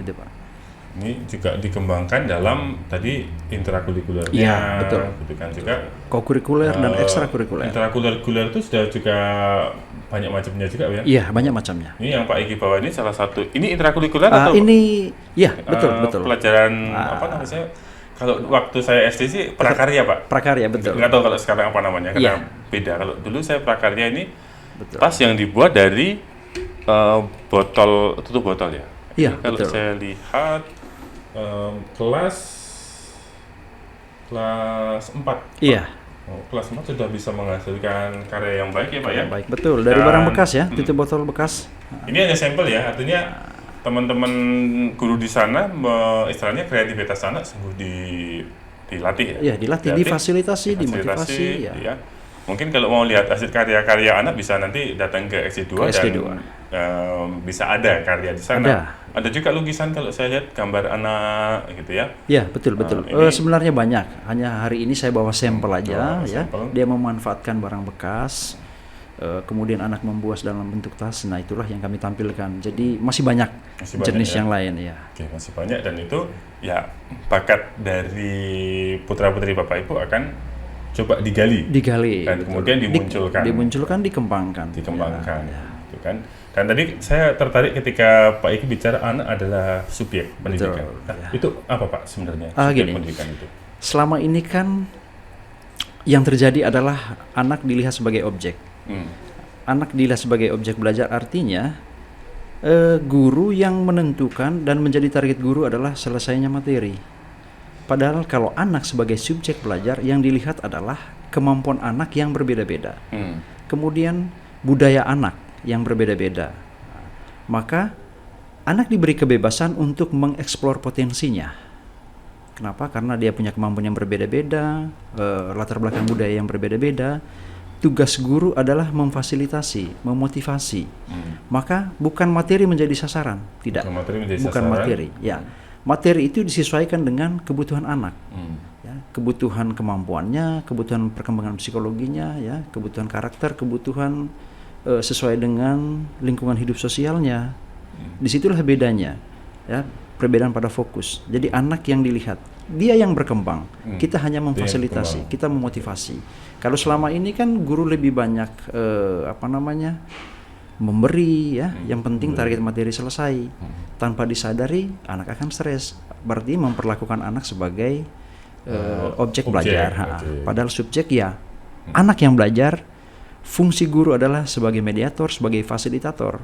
itu Pak. Ini juga dikembangkan dalam tadi intrakurikulernya, Iya, betul. gitu kan juga. Kokurikuler dan ekstrakurikuler. Intrakurikuler itu sudah juga banyak macamnya juga ya. Iya, banyak macamnya. Ini yang Pak Igi bawa ini salah satu. Ini intrakurikuler atau Ini, ya betul. pelajaran apa namanya? Kalau waktu saya SD sih prakarya Pak. Prakarya, betul. Nggak tahu kalau sekarang apa namanya, karena beda. Kalau dulu saya prakarya ini tas yang dibuat dari tutup botol ya. Iya, Kalau betul. saya lihat kelas 4. Iya. Kelas 4 sudah bisa menghasilkan karya yang baik ya Pak ya. Baik, betul. Dari barang bekas ya, tutup botol bekas. Ini hanya sampel ya, artinya teman-teman guru di sana istilahnya kreativitas anak sungguh dilatih ya. Iya, dilatih, difasilitasi, dimotivasi ya. Mungkin kalau mau lihat hasil karya-karya anak bisa nanti datang ke XC2 XC2. dan bisa ada karya di sana. Ada juga lukisan kalau saya lihat gambar anak gitu ya. Ya, betul. Sebenarnya banyak. Hanya hari ini saya bawa sampel aja ya. Dia memanfaatkan barang bekas. Kemudian anak membuat dalam bentuk tas. Nah, itulah yang kami tampilkan. Jadi masih banyak jenis yang lain ya. Oke, masih banyak dan itu ya bakat dari putra-putri Bapak Ibu akan coba digali dan betul. Kemudian dimunculkan, dikembangkan. Ya. Gitu kan. Dan tadi saya tertarik ketika Pak Iki bicara anak adalah subjek pendidikan. Nah, itu apa Pak sebenarnya subjek pendidikan itu? Selama ini kan yang terjadi adalah anak dilihat sebagai objek. Anak dilihat sebagai objek belajar, artinya guru yang menentukan dan menjadi target guru adalah selesainya materi. Padahal kalau anak sebagai subjek belajar, yang dilihat adalah kemampuan anak yang berbeda-beda. Kemudian budaya anak yang berbeda-beda. Maka anak diberi kebebasan untuk mengeksplor potensinya. Kenapa? Karena dia punya kemampuan yang berbeda-beda, latar belakang budaya yang berbeda-beda. Tugas guru adalah memfasilitasi, memotivasi. Maka bukan materi menjadi sasaran, tidak. Bukan materi, ya. Materi itu disesuaikan dengan kebutuhan anak, ya, kebutuhan kemampuannya, kebutuhan perkembangan psikologinya, ya, kebutuhan karakter, kebutuhan sesuai dengan lingkungan hidup sosialnya. Disitulah bedanya, ya, perbedaan pada fokus. Jadi anak yang dilihat, dia yang berkembang, kita hanya memfasilitasi, kita memotivasi. Kalau selama ini kan guru lebih banyak memberi ya, yang penting target materi selesai. Tanpa disadari anak akan stres. Berarti memperlakukan anak sebagai objek belajar. Padahal subjek ya anak yang belajar. Fungsi guru adalah sebagai mediator, sebagai fasilitator,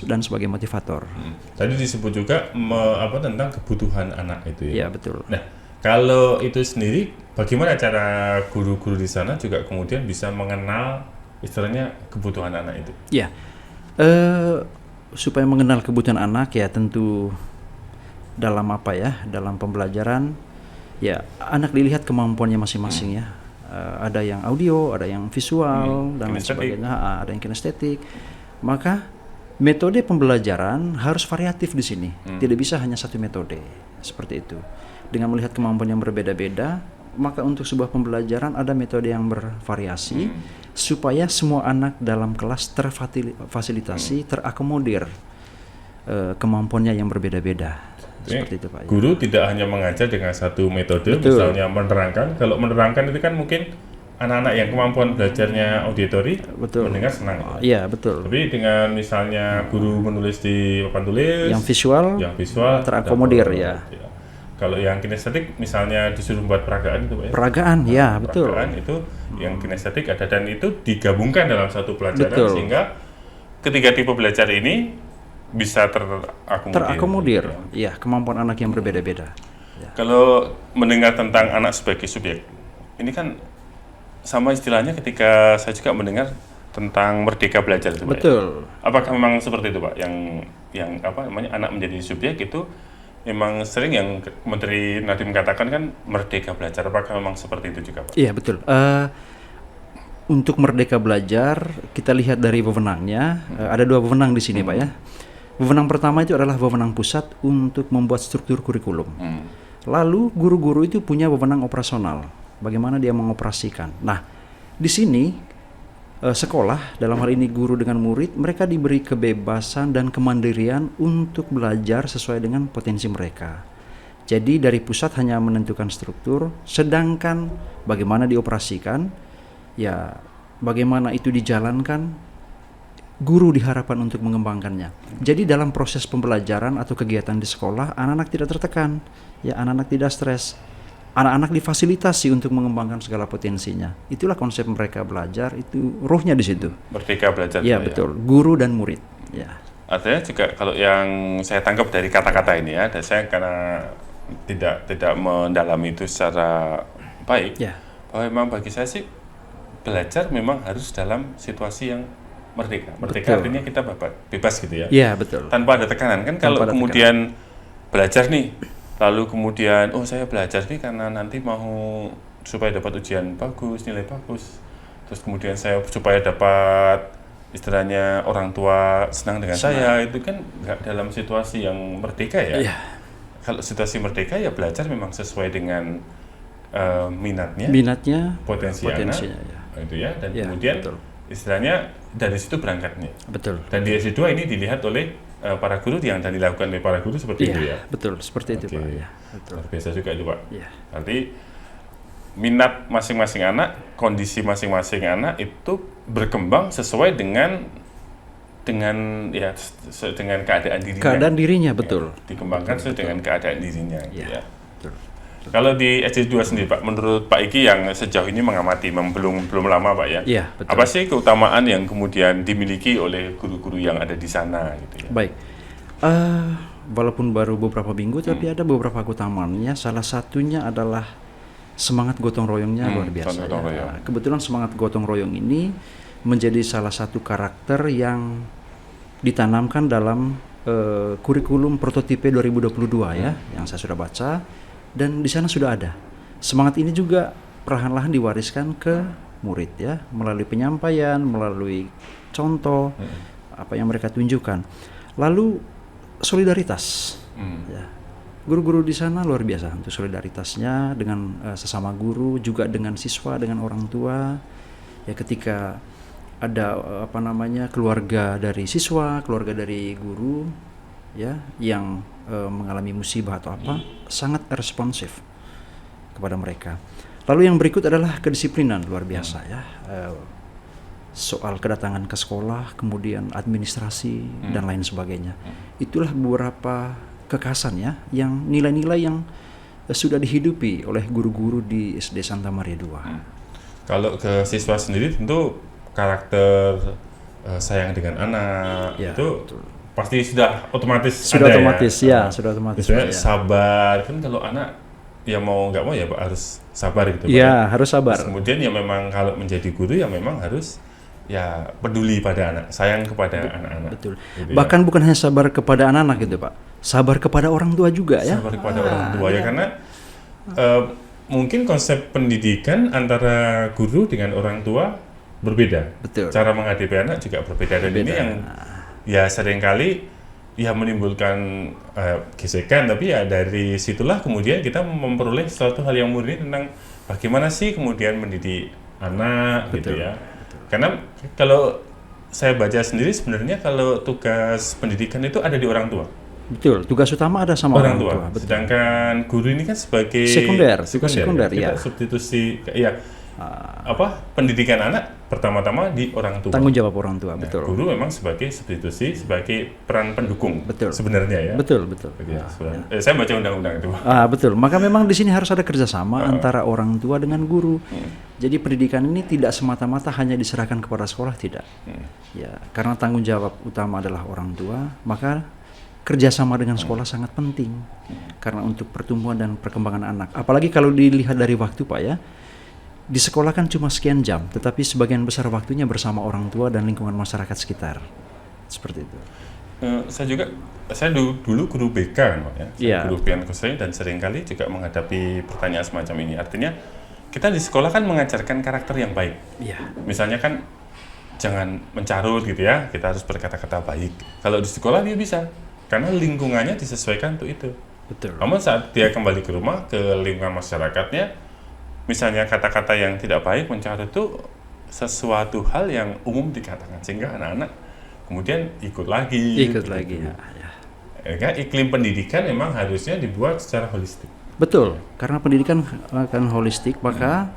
dan sebagai motivator. Tadi disebut juga tentang kebutuhan anak itu ya. Iya, betul. Nah, kalau itu sendiri bagaimana cara guru-guru di sana juga kemudian bisa mengenal istilahnya kebutuhan anak itu? Ya, supaya mengenal kebutuhan anak ya tentu dalam dalam pembelajaran ya anak dilihat kemampuannya masing-masing ya. Ada yang audio, ada yang visual dan lain sebagainya, ada yang kinestetik. Maka metode pembelajaran harus variatif di sini. Tidak bisa hanya satu metode seperti itu. Dengan melihat kemampuan yang berbeda-beda, maka untuk sebuah pembelajaran ada metode yang bervariasi supaya semua anak dalam kelas terfasilitasi, terakomodir kemampuannya yang berbeda-beda. Seperti itu, Pak. Guru tidak hanya mengajar dengan satu metode, misalnya menerangkan. Kalau menerangkan itu kan mungkin anak-anak yang kemampuan belajarnya auditori mendengar senang. Iya, betul. Tapi dengan misalnya guru menulis di papan tulis, yang visual terakomodir ya. Kalau yang kinestetik misalnya disuruh buat peragaan itu Pak ya? Peragaan, ya betul. Peragaan itu yang kinestetik ada dan itu digabungkan dalam satu pelajaran sehingga ketiga tipe belajar ini bisa terakomodir. Ya, kemampuan anak yang berbeda-beda. Ya. Kalau mendengar tentang anak sebagai subjek, ini kan sama istilahnya ketika saya juga mendengar tentang merdeka belajar itu, betul. Pak. Apakah memang seperti itu, Pak? Yang anak menjadi subjek itu memang sering yang Menteri Nadiem katakan kan merdeka belajar. Apakah memang seperti itu juga, Pak? Iya, betul. Untuk merdeka belajar kita lihat dari wewenangnya. Ada dua wewenang di sini, Pak ya. Wewenang pertama itu adalah wewenang pusat untuk membuat struktur kurikulum. Lalu guru-guru itu punya wewenang operasional, bagaimana dia mengoperasikan. Nah, di sini sekolah, dalam hal ini guru dengan murid, mereka diberi kebebasan dan kemandirian untuk belajar sesuai dengan potensi mereka. Jadi dari pusat hanya menentukan struktur, sedangkan bagaimana dioperasikan, ya bagaimana itu dijalankan, guru diharapkan untuk mengembangkannya. Jadi dalam proses pembelajaran atau kegiatan di sekolah, anak-anak tidak tertekan, ya anak-anak tidak stres. Anak-anak difasilitasi untuk mengembangkan segala potensinya. Itulah konsep mereka belajar, itu ruhnya di situ. Merdeka belajar. Ya betul, guru dan murid. Ya. Artinya juga kalau yang saya tangkap dari kata-kata ini ya, dan saya karena tidak mendalami itu secara baik, bahwa memang bagi saya sih belajar memang harus dalam situasi yang merdeka. Merdeka artinya kita bebas gitu ya. Iya betul. Tanpa ada tekanan kan. Kalau kemudian belajar nih, lalu kemudian saya belajar nih karena nanti mau supaya dapat ujian bagus, nilai bagus, terus kemudian saya supaya dapat istilahnya orang tua senang dengan saya, itu kan nggak dalam situasi yang merdeka ya. Kalau situasi merdeka ya belajar memang sesuai dengan minatnya, potensinya ya. Itu ya, dan kemudian istilahnya dari situ berangkatnya. Betul. Dan di SD2 ini dilihat oleh para guru dan dilakukan oleh para guru seperti itu ya. Betul, seperti itu Pak. Ya, betul. Luar biasa juga itu Pak. Ya. Nanti minat masing-masing anak, kondisi masing-masing anak itu berkembang sesuai dengan keadaan dirinya. Keadaan dirinya betul. Ya, dikembangkan sesuai dengan keadaan dirinya. Ya. Ya. Betul. Kalau di SD2 sendiri Pak, menurut Pak Iki yang sejauh ini mengamati, belum lama Pak ya. Iya, betul. Apa sih keutamaan yang kemudian dimiliki oleh guru-guru yang ada di sana gitu ya? Baik. Walaupun baru beberapa minggu tapi ada beberapa keutamaannya. Salah satunya adalah semangat gotong royongnya luar biasa. Ya. Kebetulan semangat gotong royong ini menjadi salah satu karakter yang ditanamkan dalam kurikulum prototipe 2022 ya, yang saya sudah baca. Dan di sana sudah ada. Semangat ini juga perlahan-lahan diwariskan ke murid ya, melalui penyampaian, melalui contoh apa yang mereka tunjukkan. Lalu solidaritas. Ya. Guru-guru di sana luar biasa untuk solidaritasnya dengan sesama guru, juga dengan siswa, dengan orang tua. Ya ketika ada keluarga dari siswa, keluarga dari guru ya yang mengalami musibah atau apa, sangat responsif kepada mereka. Lalu yang berikut adalah kedisiplinan luar biasa ya, soal kedatangan ke sekolah, kemudian administrasi dan lain sebagainya. Itulah beberapa kekhasan ya, yang nilai-nilai yang sudah dihidupi oleh guru-guru di SD Santa Maria II. Kalau ke siswa sendiri tentu karakter sayang dengan anak ya, itu betul. Pasti sudah otomatis sudah ada otomatis ya, sudah otomatis. Misalnya sabar kan, kalau anak ya mau nggak mau ya Pak harus sabar gitu. Iya, harus sabar. Terus kemudian ya memang kalau menjadi guru ya memang harus ya peduli pada anak, sayang kepada anak-anak. Betul. Gitu bahkan ya. Bukan hanya sabar kepada anak-anak gitu Pak, sabar kepada orang tua juga ya. Sabar kepada orang tua ya, karena mungkin konsep pendidikan antara guru dengan orang tua berbeda. Betul. Cara menghadapi anak juga berbeda. Dan ini yang ya seringkali ya menimbulkan gesekan, tapi ya dari situlah kemudian kita memperoleh suatu hal yang murni tentang bagaimana sih kemudian mendidik anak. Betul. Gitu ya. Betul. Karena kalau saya baca sendiri sebenarnya kalau tugas pendidikan itu ada di orang tua. Betul, tugas utama ada sama orang tua. Betul. Sedangkan guru ini kan sebagai sekunder ya. Substitusi ya. Pendidikan anak pertama-tama di orang tua. Tanggung jawab orang tua, betul. Guru memang sebagai substitusi, sebagai peran pendukung. Betul. Sebenarnya ya. Betul. Ya. Saya baca undang-undang itu. Betul. Maka memang di sini harus ada kerjasama antara orang tua dengan guru. Jadi pendidikan ini tidak semata-mata hanya diserahkan kepada sekolah, tidak. Ya, karena tanggung jawab utama adalah orang tua, maka kerjasama dengan sekolah sangat penting. Karena untuk pertumbuhan dan perkembangan anak. Apalagi kalau dilihat dari waktu Pak ya. Di sekolah kan cuma sekian jam, tetapi sebagian besar waktunya bersama orang tua dan lingkungan masyarakat sekitar. Seperti itu. Saya dulu guru BK ya. Guru pian konseling dan seringkali juga menghadapi pertanyaan semacam ini. Artinya kita di sekolah kan mengajarkan karakter yang baik. Iya. Misalnya kan jangan mencarut gitu ya, kita harus berkata-kata baik. Kalau di sekolah dia bisa, karena lingkungannya disesuaikan untuk itu. Betul. Namun saat dia kembali ke rumah, ke lingkungan masyarakatnya, misalnya kata-kata yang tidak baik, mencarut itu sesuatu hal yang umum dikatakan, sehingga anak-anak kemudian ikut lagi. Ya, iklim pendidikan memang harusnya dibuat secara holistik. Betul, karena pendidikan akan holistik, maka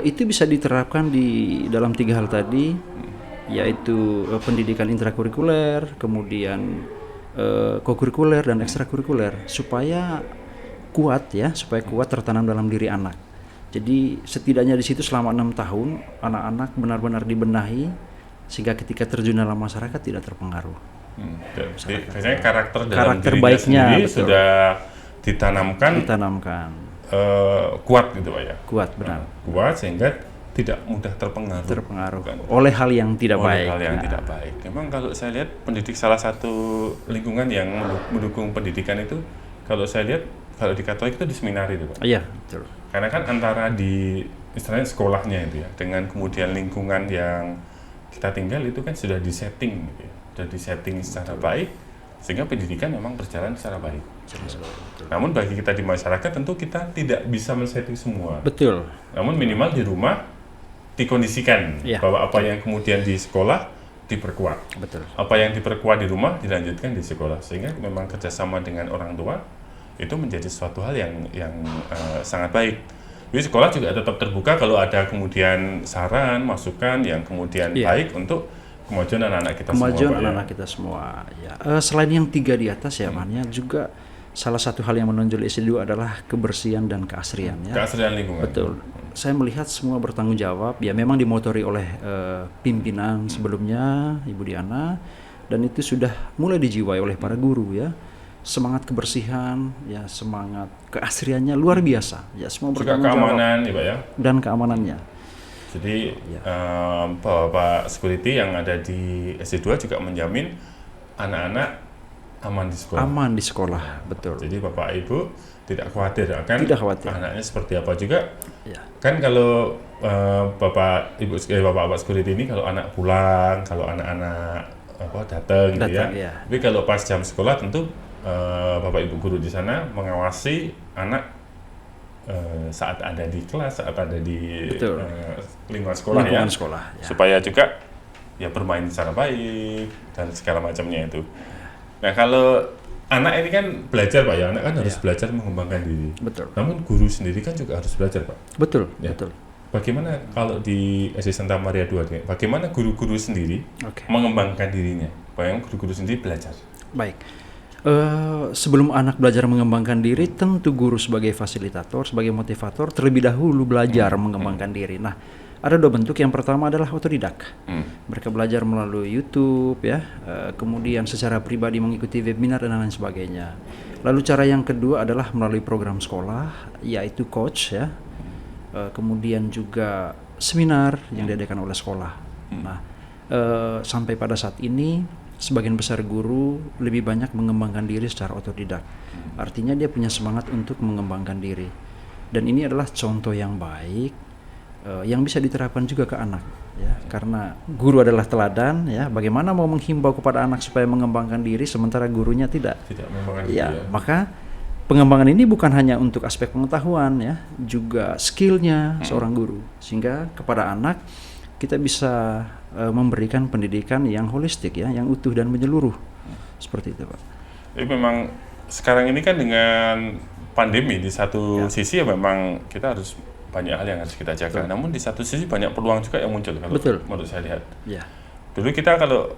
itu bisa diterapkan di dalam 3 hal tadi, yaitu pendidikan intrakurikuler, kemudian kokurikuler dan ekstrakurikuler, supaya kuat tertanam dalam diri anak. Jadi setidaknya di situ selama 6 tahun anak-anak benar-benar dibenahi sehingga ketika terjun dalam masyarakat tidak terpengaruh. Jadi biasanya karakter dalam dirinya baiknya sendiri sudah ditanamkan kuat gitu Pak ya. Kuat, benar. Kuat sehingga tidak mudah terpengaruh oleh hal yang tidak baik. Tidak baik. Memang kalau saya lihat pendidik, salah satu lingkungan yang mendukung pendidikan itu, kalau saya lihat kalau di Katolik itu di seminari itu Pak. Iya, betul. Karena kan antara di istilahnya sekolahnya itu ya, dengan kemudian lingkungan yang kita tinggal itu kan sudah disetting gitu ya. Sudah disetting secara baik, sehingga pendidikan memang berjalan secara baik. Namun bagi kita di masyarakat tentu kita tidak bisa men-setting semua. Betul. Namun minimal di rumah dikondisikan bahwa apa yang kemudian di sekolah diperkuat. Betul. Apa yang diperkuat di rumah dilanjutkan di sekolah, sehingga memang kerjasama dengan orang tua itu menjadi suatu hal yang sangat baik. Jadi sekolah juga tetap terbuka kalau ada kemudian saran, masukan yang kemudian baik untuk kemajuan anak-anak kita semua. Kemajuan anak-anak kita semua. Ya. Selain yang 3 di atas ya, Mannya juga salah satu hal yang menonjol SD2 adalah kebersihan dan keasrian. Ya. Keasrian lingkungan. Betul. Saya melihat semua bertanggung jawab. Ya, memang dimotori oleh pimpinan sebelumnya, Ibu Diana, dan itu sudah mulai dijiwai oleh para guru ya. Semangat kebersihan, ya semangat keasriannya luar biasa. Ya, semua bertanggung jawab. Keamanan ya Pak ya. Dan keamanannya. Jadi Bapak security yang ada di SD2 juga menjamin anak-anak aman di sekolah. Aman di sekolah, betul. Jadi Bapak Ibu tidak khawatir akan anaknya seperti apa juga. Ya. Kan kalau Bapak security ini kalau anak pulang, kalau anak-anak datang gitu ya. Tapi kalau pas jam sekolah tentu Bapak Ibu guru di sana mengawasi anak saat ada di kelas, saat ada di lingkungan sekolah ya. Supaya juga ya bermain secara baik dan segala macamnya itu. Nah, kalau anak ini kan belajar Pak ya, anak kan harus belajar mengembangkan diri. Betul. Namun guru sendiri kan juga harus belajar Pak. Betul, ya. Betul. Bagaimana kalau di SD Santa Maria II, bagaimana guru-guru sendiri mengembangkan dirinya? Bagaimana guru-guru sendiri belajar? Baik. Sebelum anak belajar mengembangkan diri, tentu guru sebagai fasilitator, sebagai motivator terlebih dahulu belajar mengembangkan diri. Nah, ada 2 bentuk. Yang pertama adalah otodidak. Mereka belajar melalui YouTube ya, kemudian secara pribadi mengikuti webinar dan lain sebagainya. Lalu cara yang kedua adalah melalui program sekolah, yaitu coach ya. Kemudian juga seminar yang diadakan oleh sekolah. Nah, sampai pada saat ini sebagian besar guru lebih banyak mengembangkan diri secara otodidak. Artinya dia punya semangat untuk mengembangkan diri. Dan ini adalah contoh yang baik yang bisa diterapkan juga ke anak ya. Karena guru adalah teladan ya. Bagaimana mau menghimbau kepada anak supaya mengembangkan diri sementara gurunya tidak mengembangkan diri ya. Maka pengembangan ini bukan hanya untuk aspek pengetahuan ya, juga skillnya seorang guru. Sehingga kepada anak kita bisa memberikan pendidikan yang holistik ya, yang utuh dan menyeluruh. Seperti itu Pak. Jadi memang sekarang ini kan dengan pandemi di satu sisi ya memang kita harus banyak hal yang harus kita jaga. Namun di satu sisi banyak peluang juga yang muncul kalau menurut saya lihat. Ya. Dulu kita kalau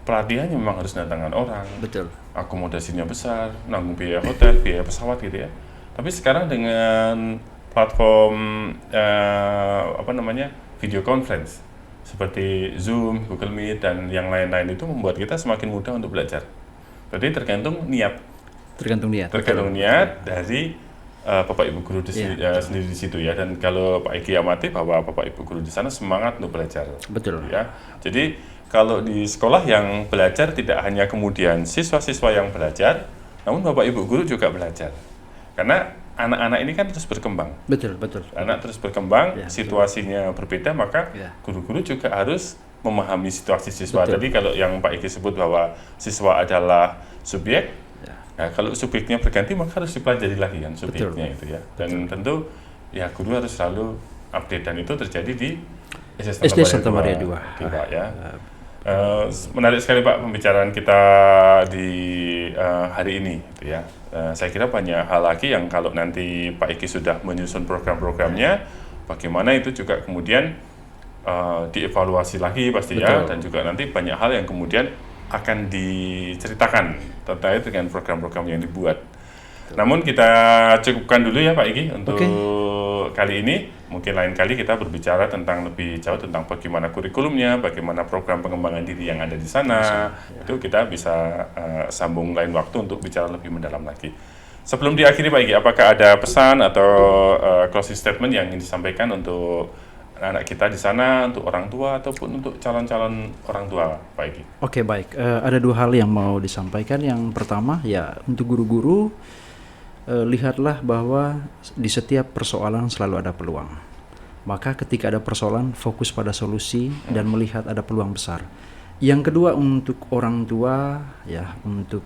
pelatihan memang harus datangkan orang. Betul. Akomodasinya besar, nanggung biaya hotel, biaya pesawat gitu ya. Tapi sekarang dengan platform video conference seperti Zoom, Google Meet, dan yang lain-lain itu membuat kita semakin mudah untuk belajar. Jadi tergantung niat. Tergantung niat dari Bapak Ibu guru sendiri di situ ya. Dan kalau Pak Eki amati bahwa Bapak Ibu guru di sana semangat untuk belajar. Betul. Ya. Jadi kalau di sekolah yang belajar tidak hanya kemudian siswa-siswa yang belajar, namun Bapak Ibu guru juga belajar. Karena anak-anak ini kan terus berkembang. Betul. Anak terus berkembang, situasinya berbeda, maka guru-guru juga harus memahami situasi siswa. Jadi kalau yang Pak Eki sebut bahwa siswa adalah subjek, nah, kalau subjeknya berganti maka harus dipelajari lagi kan subjeknya itu ya. Dan tentu ya guru harus selalu update, dan itu terjadi di SD Santa Maria 2. Oke, Pak ya. Menarik sekali Pak pembicaraan kita di hari ini, gitu ya. Saya kira banyak hal lagi yang kalau nanti Pak Iki sudah menyusun program-programnya, bagaimana itu juga kemudian dievaluasi lagi pasti. Betul. Ya, dan juga nanti banyak hal yang kemudian akan diceritakan terkait dengan program-program yang dibuat. Betul. Namun kita cukupkan dulu ya Pak Iki untuk kali ini. Mungkin lain kali kita berbicara tentang lebih jauh tentang bagaimana kurikulumnya, bagaimana program pengembangan diri yang ada di sana. Itu kita bisa sambung lain waktu untuk bicara lebih mendalam lagi. Sebelum diakhiri Pak Iki, apakah ada pesan atau closing statement yang ingin disampaikan untuk anak kita di sana, untuk orang tua ataupun untuk calon-calon orang tua Pak Iki? Oke, baik. Ada dua hal yang mau disampaikan. Yang pertama ya untuk guru-guru, lihatlah bahwa di setiap persoalan selalu ada peluang. Maka ketika ada persoalan, fokus pada solusi dan melihat ada peluang besar. Yang kedua untuk orang tua, ya, untuk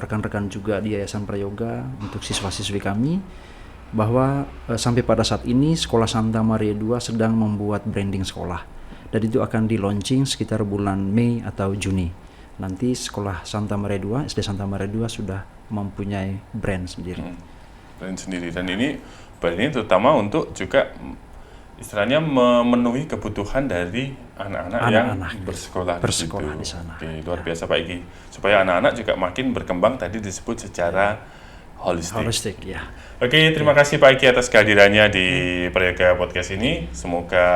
rekan-rekan juga di Yayasan Prayoga, untuk siswa-siswi kami, bahwa sampai pada saat ini Sekolah Santa Maria 2 sedang membuat branding sekolah. Dan itu akan di-launching sekitar bulan Mei atau Juni. Nanti Sekolah Santa Maria 2, SD Santa Maria 2 sudah mempunyai brand sendiri. Brand sendiri. Dan ini brand ini terutama untuk juga istilahnya memenuhi kebutuhan dari anak-anak yang bersekolah di sana. Oke, luar biasa Pak Iki. Supaya anak-anak juga makin berkembang tadi disebut secara holistik. Ya. Oke, terima kasih Pak Iki atas kehadirannya di Prayoga Podcast ini. Semoga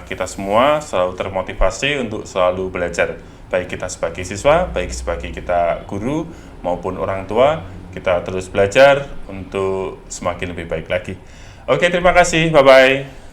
kita semua selalu termotivasi untuk selalu belajar. Baik kita sebagai siswa, baik sebagai kita guru maupun orang tua, kita terus belajar untuk semakin lebih baik lagi. Oke, terima kasih. Bye-bye.